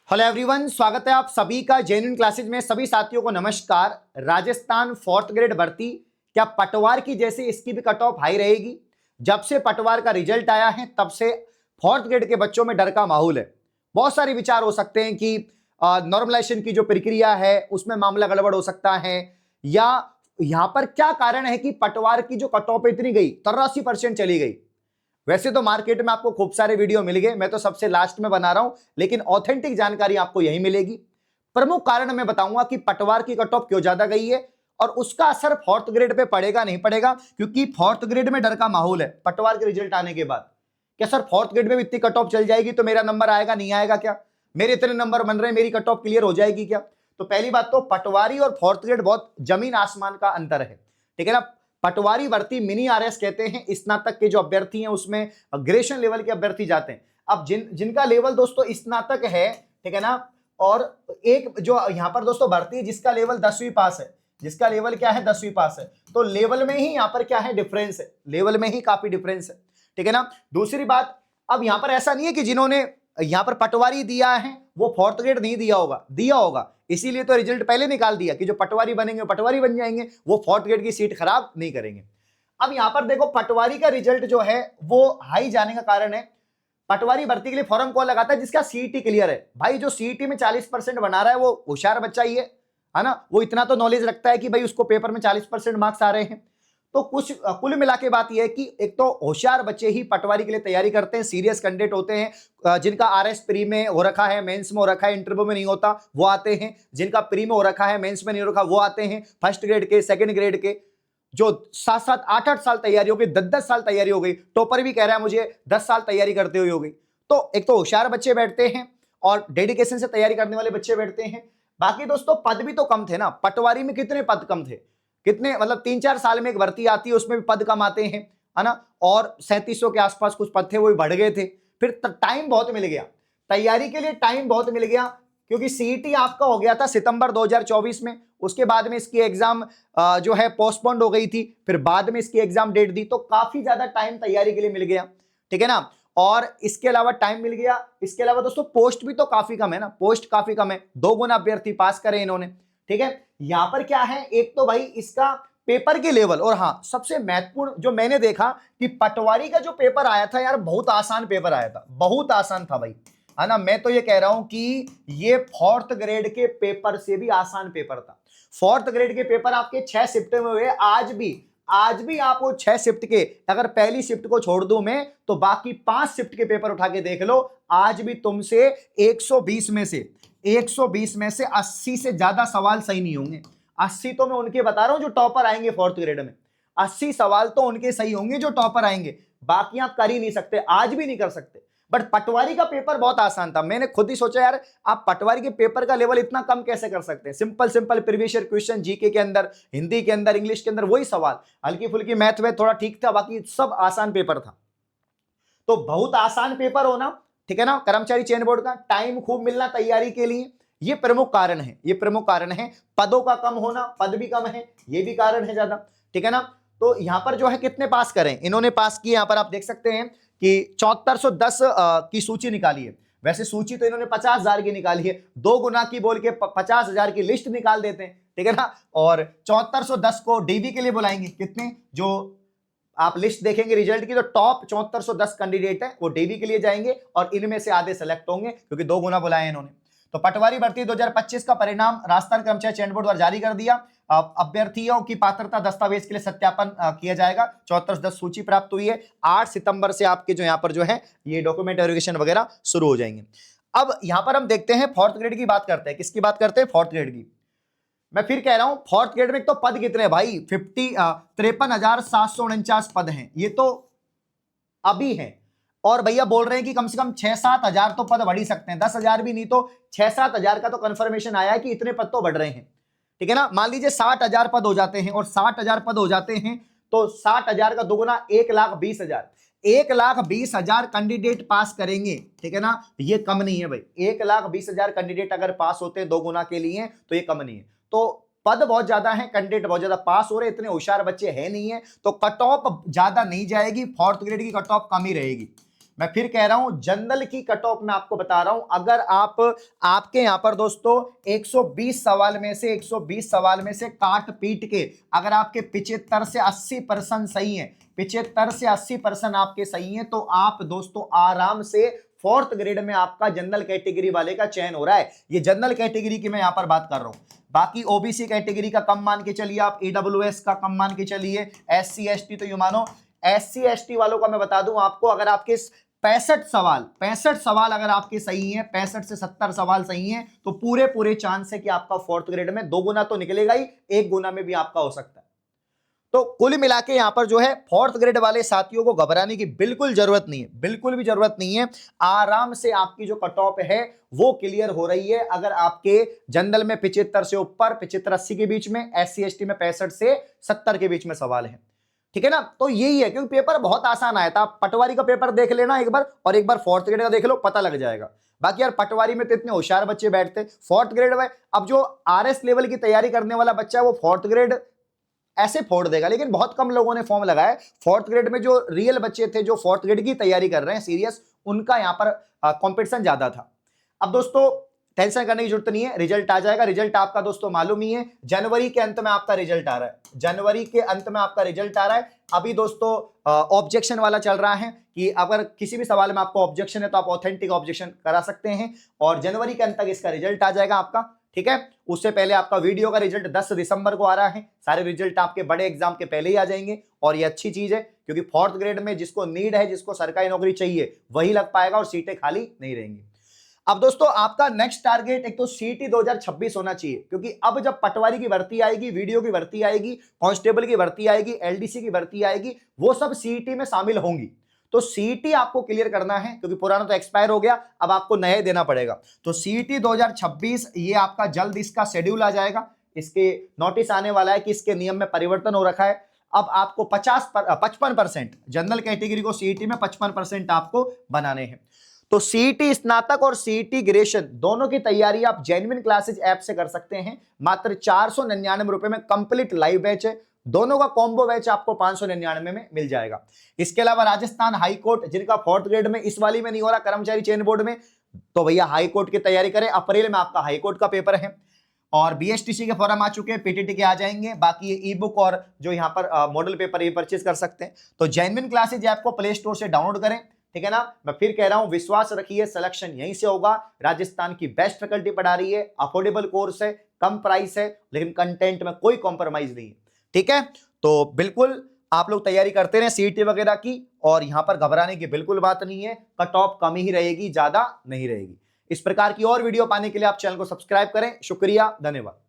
Hello everyone, स्वागत है आप सभी का जेन्युइन क्लासेज में। सभी साथियों को नमस्कार। राजस्थान फोर्थ ग्रेड भर्ती, क्या पटवार की जैसे इसकी भी कट ऑफ हाई रहेगी? जब से पटवार का रिजल्ट आया है तब से फोर्थ ग्रेड के बच्चों में डर का माहौल है। बहुत सारे विचार हो सकते हैं कि नॉर्मलाइजेशन की जो प्रक्रिया है उसमें मामला गड़बड़ हो सकता है, या यहां पर क्या कारण है कि पटवार की जो कट ऑफ इतनी गई 83% चली गई। वैसे तो मार्केट में आपको खूब सारे वीडियो मिल गए, मैं तो सबसे लास्ट में बना रहा हूं, लेकिन ऑथेंटिक जानकारी आपको यही मिलेगी। प्रमुख कारण मैं बताऊंगा कि पटवार की कट ऑफ क्यों ज्यादा गई है और उसका असर फोर्थ ग्रेड पे पड़ेगा नहीं पड़ेगा, क्योंकि फोर्थ ग्रेड में डर का माहौल है पटवार के रिजल्ट आने के बाद। क्या सर फोर्थ ग्रेड में इतनी कट ऑफ चल जाएगी तो मेरा नंबर आएगा नहीं आएगा? क्या मेरे इतने नंबर बन रहे हैं, मेरी कट ऑफ क्लियर हो जाएगी क्या? तो पहली बात तो पटवारी और फोर्थ ग्रेड बहुत जमीन आसमान का अंतर है, ठीक है ना। पटवारी भर्ती मिनी आरएस कहते हैं, स्नातक के जो अभ्यर्थी हैं उसमें ग्रेजुएशन लेवल के अभ्यर्थी जाते हैं। अब जिनका लेवल दोस्तों स्नातक है, ठीक है ना, और एक जो यहां पर दोस्तों भर्ती है जिसका लेवल 10वीं पास है, जिसका लेवल क्या है 10वीं पास है, तो लेवल में ही यहां पर क्या है डिफरेंस है, लेवल में ही काफी डिफरेंस है, ठीक है ना। दूसरी बात, अब यहां पर ऐसा नहीं है कि जिन्होंने यहां पर पटवारी दिया है वो फोर्थ ग्रेड नहीं दिया होगा, दिया होगा, इसीलिए तो रिजल्ट पहले निकाल दिया कि जो पटवारी बनेंगे पटवारी बन जाएंगे, वो फोर्थ ग्रेड की सीट खराब नहीं करेंगे। अब यहां पर देखो पटवारी का रिजल्ट जो है वो हाई जाने का कारण है, पटवारी भर्ती के लिए फॉर्म कौन लगाता है? जिसका सीईटी क्लियर है। भाई जो सीईटी में 40% बना रहा है वो होशियार बच्चा ही है ना, वो इतना तो नॉलेज रखता है कि भाई उसको पेपर में 40% मार्क्स आ रहे हैं। तो कुछ कुल मिला के बात यह है कि एक तो होशियार बच्चे ही पटवारी के लिए तैयारी करते हैं, सीरियस कैंडिडेट होते हैं, जिनका आरएस प्री में हो रखा है, मेंस में हो रखा है, इंटरव्यू में नहीं होता वो आते हैं, जिनका प्री में हो रखा है मेंस में नहीं हो रखा वो आते हैं, फर्स्ट ग्रेड के सेकंड ग्रेड के जो 7-7 8-8 साल तैयारी हो गई, 10-10 साल तैयारी हो गई, टॉपर भी कह रहा है मुझे 10 साल तैयारी करते हुए हो गई। तो एक तो होशियार बच्चे बैठते हैं और डेडिकेशन से तैयारी करने वाले बच्चे बैठते हैं। बाकी दोस्तों पद भी तो कम थे ना, पटवारी में कितने पद कम थे, कितने मतलब 3-4 साल में एक भर्ती आती है उसमें भी पद कम आते हैं, है ना। और 3700 के आसपास कुछ पद थे वो भी बढ़ गए थे। फिर टाइम बहुत मिल गया तैयारी के लिए, टाइम बहुत मिल गया, क्योंकि सीईटी आपका हो गया था सितंबर 2024 में, उसके बाद में इसकी एग्जाम जो है पोस्टपोन्ड हो गई थी, फिर बाद में इसकी एग्जाम डेट दी, तो काफी ज्यादा टाइम तैयारी के लिए मिल गया, ठीक है ना। और इसके अलावा टाइम मिल गया, इसके अलावा दोस्तों पोस्ट भी तो काफी कम है ना, पोस्ट काफी कम है, 2 गुना अभ्यर्थी पास करे इन्होंने, ठीक है। यहां पर क्या है, एक तो भाई इसका पेपर के लेवल, और हाँ सबसे महत्वपूर्ण जो मैंने देखा कि पटवारी का जो पेपर आया था यार बहुत आसान पेपर आया था, बहुत आसान था भाई, है ना। मैं तो ये कह रहा हूं कि ये फोर्थ ग्रेड के पेपर से भी आसान पेपर था। फोर्थ ग्रेड के पेपर आपके 6 शिफ्ट में हुए, आज भी आप वो 6 शिफ्ट के, अगर पहली शिफ्ट को छोड़ दूं मैं तो बाकी 5 शिफ्ट के पेपर उठा के देख लो, आज भी तुमसे 120 में से 80 से ज्यादा सवाल सही नहीं होंगे। 80 तो मैं उनके बता रहा हूं जो टॉपर आएंगे फोर्थ ग्रेड में, 80 सवाल तो उनके सही होंगे जो टॉपर आएंगे, बाकी आप कर ही नहीं सकते, आज भी नहीं कर सकते। बट पटवारी का पेपर बहुत आसान था, मैंने खुद ही सोचा यार आप पटवारी के पेपर का लेवल इतना कम कैसे कर सकते हैं। Simple simple previous year question, GK के अंदर, हिंदी के अंदर, इंग्लिश के अंदर वही सवाल, हल्की फुल्की मैथ में थोड़ा ठीक था, बाकी सब आसान पेपर था। तो बहुत आसान पेपर होना, ठीक है ना, कर्मचारी चयन बोर्ड का टाइम खूब मिलना तैयारी के लिए, ये प्रमुख कारण है, ये प्रमुख कारण है। पदों का कम होना, पद भी कम है, ये भी कारण है ज्यादा, ठीक है ना। तो यहां पर जो है कितने पास करें, इन्होंने पास किए, यहां पर आप देख सकते हैं कि 7410 की सूची निकाली है। वैसे सूची तो इन्होंने 50,000 की निकाली है, 2 गुना की बोल के 50,000 की लिस्ट निकाल देते हैं, ठीक है ना। और 7410 को डीवी के लिए बुलाएंगे, कितने जो आप लिस्ट देखेंगे रिजल्ट की तो टॉप 7410 कैंडिडेट है वो डीवी के लिए जाएंगे और इनमें से आधे सेलेक्ट होंगे क्योंकि 2 गुना बुलाए इन्होंने। तो पटवारी भर्ती 2025 का परिणाम राजस्थान कर्मचारी चयन बोर्ड द्वारा जारी कर दिया। अभ्यर्थियों की पात्रता दस्तावेज के लिए सत्यापन किया जाएगा। 7410 सूची प्राप्त हुई है, 8 सितंबर से आपके जो यहाँ पर जो है ये डॉक्यूमेंट वेरिफिकेशन वगैरह शुरू हो जाएंगे। अब यहां पर हम देखते हैं फोर्थ ग्रेड की बात करते हैं, किसकी बात करते हैं, फोर्थ ग्रेड की। मैं फिर कह रहा हूं फोर्थ ग्रेड में तो पद कितने भाई, 53,749 पद हैं, ये तो अभी हैं। और भैया बोल रहे हैं कि कम से कम 6-7 हजार तो पद बढ़ ही सकते हैं, 10,000 भी नहीं तो 6-7 हजार का तो कंफर्मेशन आया है कि इतने पद तो बढ़ रहे हैं, ठीक है ना। मान लीजिए 60,000 पद हो जाते हैं, और 60,000 पद हो जाते हैं तो 60,000 का दोगुना 1,20,000, 1,20,000 कैंडिडेट पास करेंगे, ठीक है ना। ये कम नहीं है भाई, 1,20,000 कैंडिडेट अगर पास होते हैं 2 गुना के लिए तो ये कम नहीं है। तो पद बहुत ज्यादा है, कैंडिडेट बहुत ज्यादा पास हो रहे, इतने होशियार बच्चे हैं नहीं है, तो कट ऑफ ज्यादा नहीं जाएगी, फोर्थ ग्रेड की कट ऑफ कम ही रहेगी। मैं फिर कह रहा हूं जनरल की कट ऑफ मैं आपको बता रहा हूं, अगर आपके यहां पर दोस्तों 120 सवाल में से काट पीट के अगर आपके 75 से 80% सही है, 75 से 80% आपके सही हैं, तो आप दोस्तों आराम से फोर्थ ग्रेड में आपका जनरल कैटेगरी वाले का चयन हो रहा है। ये जनरल कैटेगरी की मैं यहां पर बात कर रहा हूं। बाकी ओबीसी कैटेगरी का कम मान के चलिए, आप ईडब्ल्यूएस का कम मान के चलिए, एससी एसटी तो यू मानो, एससी एसटी वालों का मैं बता दूं आपको, अगर आपके 65 सवाल अगर आपके सही हैं, 65 से 70 सवाल सही हैं, तो पूरे चांस है कि आपका फोर्थ ग्रेड में 2 गुना तो निकलेगा ही, 1 गुना में भी आपका हो सकता है। तो कुल मिला के यहां पर जो है फोर्थ ग्रेड वाले साथियों को घबराने की बिल्कुल जरूरत नहीं है, बिल्कुल भी जरूरत नहीं है। आराम से आपकी जो कट ऑफ है वो क्लियर हो रही है अगर आपके जनरल में 75 से ऊपर, 75-80 के बीच में, एससी एसटी में 65 से 70 के बीच में सवाल है। ठीक है ना, तो यही है, क्योंकि पेपर बहुत आसान आया था। पटवारी का पेपर देख लेना एक बार, और एक बार फोर्थ ग्रेड का देख लो, पता लग जाएगा। बाकी यार पटवारी में तो इतने होशियार बच्चे बैठते, फोर्थ ग्रेड में अब जो आरएस लेवल की तैयारी करने वाला बच्चा है वो फोर्थ ग्रेड ऐसे फोड़ देगा, लेकिन बहुत कम लोगों ने फॉर्म लगाया। फोर्थ ग्रेड में जो रियल बच्चे थे जो फोर्थ ग्रेड की तैयारी कर रहे हैं सीरियस, उनका यहां पर कंपटीशन ज्यादा था। अब दोस्तों टेंशन करने की जरूरत नहीं है, रिजल्ट आ जाएगा। रिजल्ट आपका दोस्तों मालूम ही है, जनवरी के अंत में आपका रिजल्ट आ रहा है, जनवरी के अंत में आपका रिजल्ट आ रहा है। अभी दोस्तों ऑब्जेक्शन वाला चल रहा है कि अगर किसी भी सवाल में आपको ऑब्जेक्शन है तो आप ऑथेंटिक ऑब्जेक्शन करा सकते हैं, और जनवरी के अंत तक इसका रिजल्ट आ जाएगा आपका। ठीक है, उससे पहले आपका वीडियो का रिजल्ट 10 दिसंबर को आ रहा है। सारे रिजल्ट आपके बड़े एग्जाम के पहले ही आ जाएंगे, और ये अच्छी चीज है, क्योंकि फोर्थ ग्रेड में जिसको नीड है, जिसको सरकारी नौकरी चाहिए, वही लग पाएगा और सीटें खाली नहीं रहेंगी। अब दोस्तों आपका नेक्स्ट टारगेट एक तो सीटी 2026 होना चाहिए, क्योंकि अब जब पटवारी की भर्ती आएगी, वीडियो की भर्ती आएगी, कांस्टेबल की भर्ती आएगी, एलडीसी की भर्ती आएगी, वो सब सीटी में शामिल होंगी। तो सीटी आपको क्लियर करना है, क्योंकि पुराना तो एक्सपायर हो गया, अब आपको नया देना पड़ेगा। तो सीटी 2026 ये आपका जल्द इसका शेड्यूल आ जाएगा, इसके नोटिस आने वाला है कि इसके नियम में परिवर्तन हो रखा है। अब आपको 55% जनरल कैटेगरी को सीटी में 55% आपको बनाने हैं। तो सीटी स्नातक और सीटी ग्रेजुएशन दोनों की तैयारी आप जेन्युइन क्लासेज ऐप से कर सकते हैं। मात्र 499 रुपए में कंप्लीट लाइव बैच है, दोनों का कॉम्बो बैच आपको 599 में मिल जाएगा। इसके अलावा राजस्थान हाई कोर्ट, जिनका फोर्थ ग्रेड में इस वाली में नहीं हो रहा, कर्मचारी चयन बोर्ड में, तो भैया हाई कोर्ट की तैयारी करें। अप्रैल में आपका हाई कोर्ट का पेपर है, और बीएसटीसी के फॉर्म आ चुके हैं, पीटीटी के आ जाएंगे। बाकी ये ई बुक और जो यहाँ पर मॉडल पेपर ये परचेज कर सकते हैं। तो जेन्युइन क्लासेज ऐप को प्ले स्टोर से डाउनलोड करें। ठीक है ना, मैं फिर कह रहा हूं, विश्वास रखिए, सिलेक्शन यहीं से होगा। राजस्थान की बेस्ट फैकल्टी पढ़ा रही है, अफोर्डेबल कोर्स है, कम प्राइस है, लेकिन कंटेंट में कोई कॉम्प्रोमाइज नहीं है। ठीक है, तो बिल्कुल आप लोग तैयारी करते रहे सीटी वगैरह की, और यहां पर घबराने की बिल्कुल बात नहीं है। कट ऑफ कम ही रहेगी, ज्यादा नहीं रहेगी। इस प्रकार की और वीडियो पाने के लिए आप चैनल को सब्सक्राइब करें। शुक्रिया, धन्यवाद।